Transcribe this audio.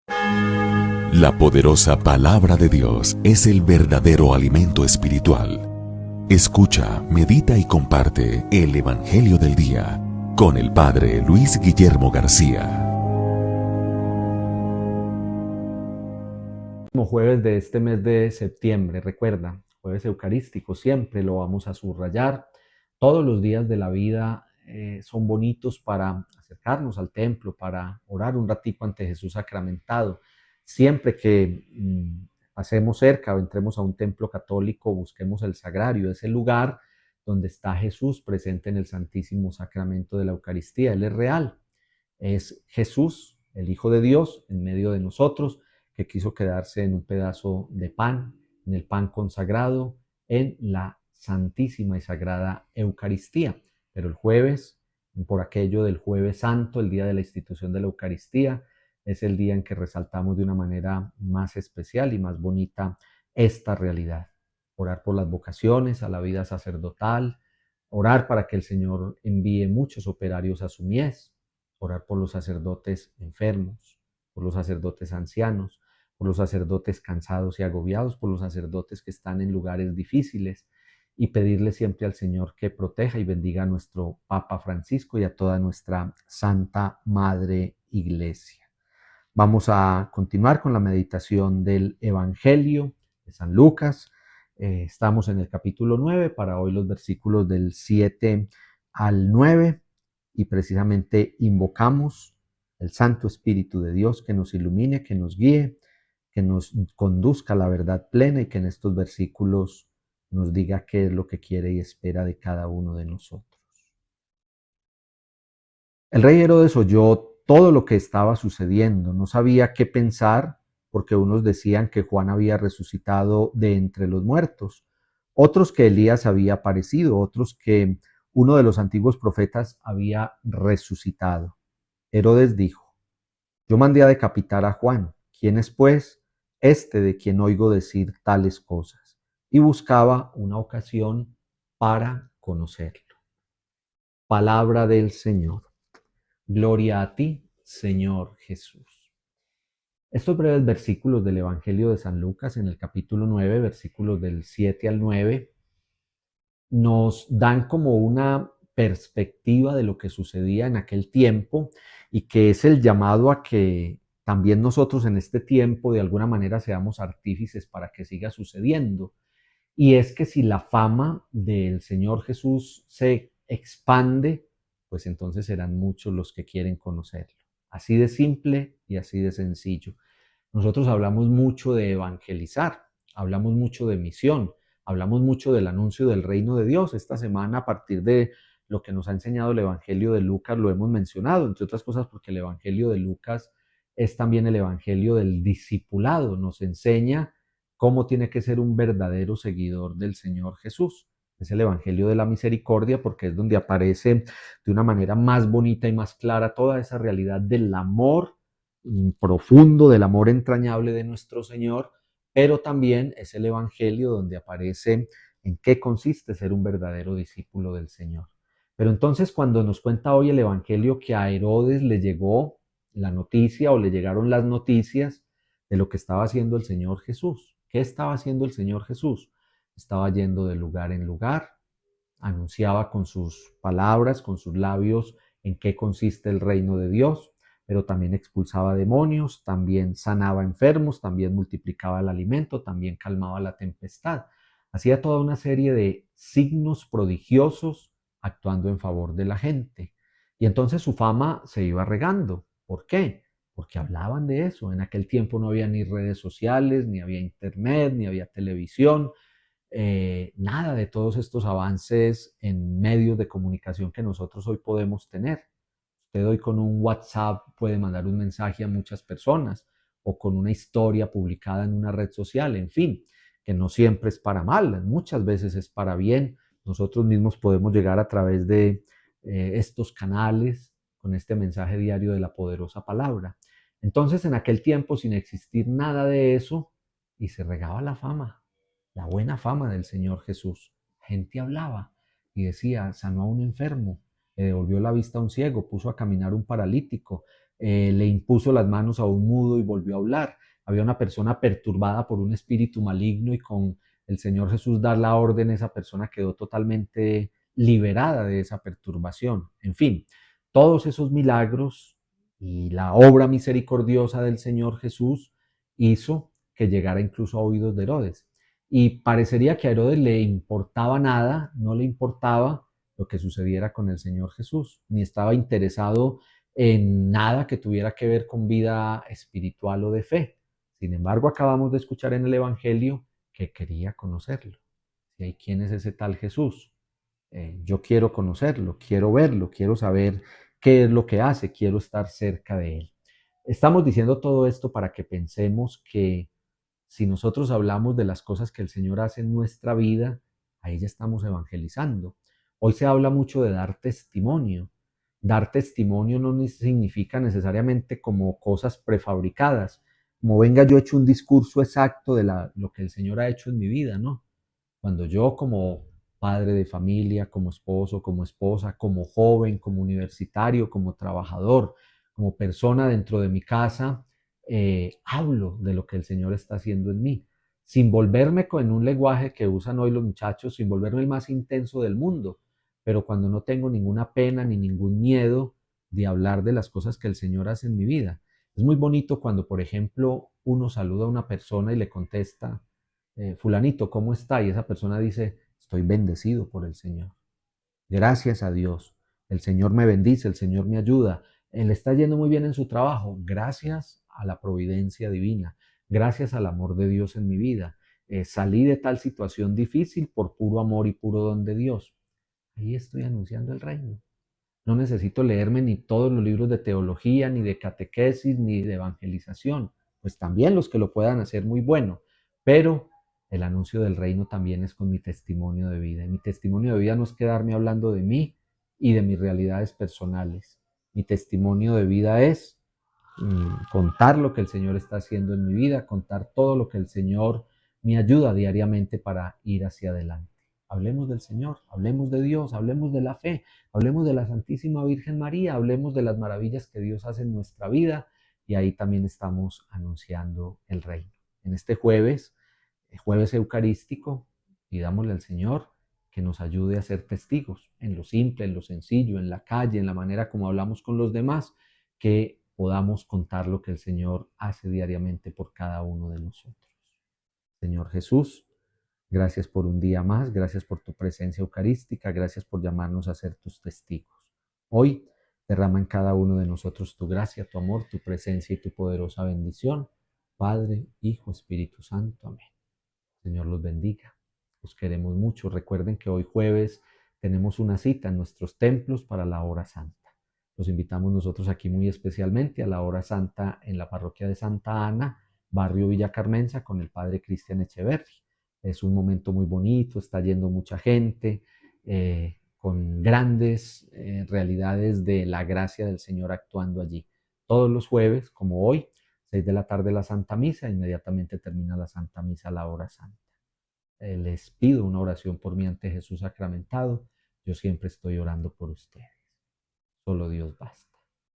La poderosa palabra de Dios es el verdadero alimento espiritual. Escucha, medita y comparte el Evangelio del Día con el Padre Luis Guillermo García. Último jueves de este mes de septiembre, recuerda, jueves eucarístico, siempre lo vamos a subrayar. Todos los días de la vida son bonitos para acercarnos al templo, para orar un ratico ante Jesús sacramentado. Siempre que pasemos cerca o entremos a un templo católico, busquemos el sagrario, ese lugar donde está Jesús presente en el Santísimo Sacramento de la Eucaristía. Él es real, es Jesús, el Hijo de Dios, en medio de nosotros, que quiso quedarse en un pedazo de pan, en el pan consagrado, en la santísima y sagrada Eucaristía. Pero el jueves, por aquello del jueves santo, el día de la institución de la Eucaristía, es el día en que resaltamos de una manera más especial y más bonita esta realidad. Orar por las vocaciones, a la vida sacerdotal, orar para que el Señor envíe muchos operarios a su mies, orar por los sacerdotes enfermos, por los sacerdotes ancianos, por los sacerdotes cansados y agobiados, por los sacerdotes que están en lugares difíciles, y pedirle siempre al Señor que proteja y bendiga a nuestro Papa Francisco y a toda nuestra Santa Madre Iglesia. Vamos a continuar con la meditación del Evangelio de San Lucas. Estamos en el capítulo 9, para hoy los versículos del 7 al 9, y precisamente invocamos el Santo Espíritu de Dios que nos ilumine, que nos guíe, que nos conduzca a la verdad plena y que en estos versículos nos diga qué es lo que quiere y espera de cada uno de nosotros. El rey Herodes oyó todo lo que estaba sucediendo, no sabía qué pensar, porque unos decían que Juan había resucitado de entre los muertos, otros que Elías había aparecido, otros que uno de los antiguos profetas había resucitado. Herodes dijo: yo mandé a decapitar a Juan. ¿Quién es, pues, este de quien oigo decir tales cosas? Y buscaba una ocasión para conocerlo. Palabra del Señor. Gloria a ti, Señor Jesús. Estos breves versículos del Evangelio de San Lucas, en el capítulo 9, versículos del 7 al 9, nos dan como una perspectiva de lo que sucedía en aquel tiempo, y que es el llamado a que también nosotros en este tiempo de alguna manera seamos artífices para que siga sucediendo. Y es que si la fama del Señor Jesús se expande, pues entonces serán muchos los que quieren conocerlo. Así de simple y así de sencillo. Nosotros hablamos mucho de evangelizar, hablamos mucho de misión, hablamos mucho del anuncio del reino de Dios. Esta semana, a partir de lo que nos ha enseñado el Evangelio de Lucas, lo hemos mencionado, entre otras cosas porque el Evangelio de Lucas es también el Evangelio del discipulado. Nos enseña cómo tiene que ser un verdadero seguidor del Señor Jesús. Es el Evangelio de la Misericordia, porque es donde aparece de una manera más bonita y más clara toda esa realidad del amor profundo, del amor entrañable de nuestro Señor, pero también es el Evangelio donde aparece en qué consiste ser un verdadero discípulo del Señor. Pero entonces, cuando nos cuenta hoy el Evangelio que a Herodes le llegó la noticia, o le llegaron las noticias de lo que estaba haciendo el Señor Jesús. ¿Qué estaba haciendo el Señor Jesús? Estaba yendo de lugar en lugar, anunciaba con sus palabras, con sus labios, en qué consiste el reino de Dios, pero también expulsaba demonios, también sanaba enfermos, también multiplicaba el alimento, también calmaba la tempestad. Hacía toda una serie de signos prodigiosos actuando en favor de la gente. Y entonces su fama se iba regando. ¿Por qué? Porque hablaban de eso. En aquel tiempo no había ni redes sociales, ni había internet, ni había televisión, nada de todos estos avances en medios de comunicación que nosotros hoy podemos tener. Usted hoy con un WhatsApp puede mandar un mensaje a muchas personas, o con una historia publicada en una red social, en fin, que no siempre es para mal, muchas veces es para bien. Nosotros mismos podemos llegar a través de estos canales con este mensaje diario de la poderosa palabra. Entonces, en aquel tiempo, sin existir nada de eso, y se regaba la fama, la buena fama del Señor Jesús. La gente hablaba y decía: sanó a un enfermo, le devolvió la vista a un ciego, puso a caminar un paralítico, le impuso las manos a un mudo y volvió a hablar. Había una persona perturbada por un espíritu maligno y con el Señor Jesús dar la orden, esa persona quedó totalmente liberada de esa perturbación. En fin, todos esos milagros y la obra misericordiosa del Señor Jesús hizo que llegara incluso a oídos de Herodes. Y parecería que a Herodes le importaba nada, no le importaba lo que sucediera con el Señor Jesús, ni estaba interesado en nada que tuviera que ver con vida espiritual o de fe. Sin embargo, acabamos de escuchar en el Evangelio que quería conocerlo. ¿Y quién es ese tal Jesús? Yo quiero conocerlo, quiero verlo, quiero saber qué es lo que hace, quiero estar cerca de él. Estamos diciendo todo esto para que pensemos que si nosotros hablamos de las cosas que el Señor hace en nuestra vida, ahí ya estamos evangelizando. Hoy se habla mucho de dar testimonio. Dar testimonio no significa necesariamente como cosas prefabricadas, como venga yo he hecho un discurso exacto de lo que el Señor ha hecho en mi vida, ¿no? Cuando yo como padre de familia, como esposo, como esposa, como joven, como universitario, como trabajador, como persona dentro de mi casa, hablo de lo que el Señor está haciendo en mí, sin volverme con un lenguaje que usan hoy los muchachos, sin volverme el más intenso del mundo, pero cuando no tengo ninguna pena ni ningún miedo de hablar de las cosas que el Señor hace en mi vida. Es muy bonito cuando, por ejemplo, uno saluda a una persona y le contesta, fulanito, ¿cómo está? Y esa persona dice, estoy bendecido por el Señor. Gracias a Dios. El Señor me bendice, el Señor me ayuda. Él está yendo muy bien en su trabajo. Gracias a la providencia divina. Gracias al amor de Dios en mi vida. Salí de tal situación difícil por puro amor y puro don de Dios. Ahí estoy anunciando el reino. No necesito leerme ni todos los libros de teología, ni de catequesis, ni de evangelización. Pues también los que lo puedan hacer muy bueno. Pero el anuncio del reino también es con mi testimonio de vida. Y mi testimonio de vida no es quedarme hablando de mí y de mis realidades personales. Mi testimonio de vida es contar lo que el Señor está haciendo en mi vida, contar todo lo que el Señor me ayuda diariamente para ir hacia adelante. Hablemos del Señor, hablemos de Dios, hablemos de la fe, hablemos de la Santísima Virgen María, hablemos de las maravillas que Dios hace en nuestra vida y ahí también estamos anunciando el reino. En este jueves, jueves eucarístico, pidámosle al Señor que nos ayude a ser testigos en lo simple, en lo sencillo, en la calle, en la manera como hablamos con los demás, que podamos contar lo que el Señor hace diariamente por cada uno de nosotros. Señor Jesús, gracias por un día más, gracias por tu presencia eucarística, gracias por llamarnos a ser tus testigos. Hoy derrama en cada uno de nosotros tu gracia, tu amor, tu presencia y tu poderosa bendición. Padre, Hijo, Espíritu Santo. Amén. Señor los bendiga. Los queremos mucho. Recuerden que hoy jueves tenemos una cita en nuestros templos para la hora santa. Los invitamos nosotros aquí muy especialmente a la hora santa en la parroquia de Santa Ana, barrio Villa Carmenza, con el padre Cristian Echeverri. Es un momento muy bonito, está yendo mucha gente, con grandes realidades de la gracia del Señor actuando allí. Todos los jueves, como hoy, 6 de la tarde la Santa Misa, inmediatamente termina la Santa Misa a la hora santa. Les pido una oración por mí ante Jesús sacramentado. Yo siempre estoy orando por ustedes. Solo Dios basta.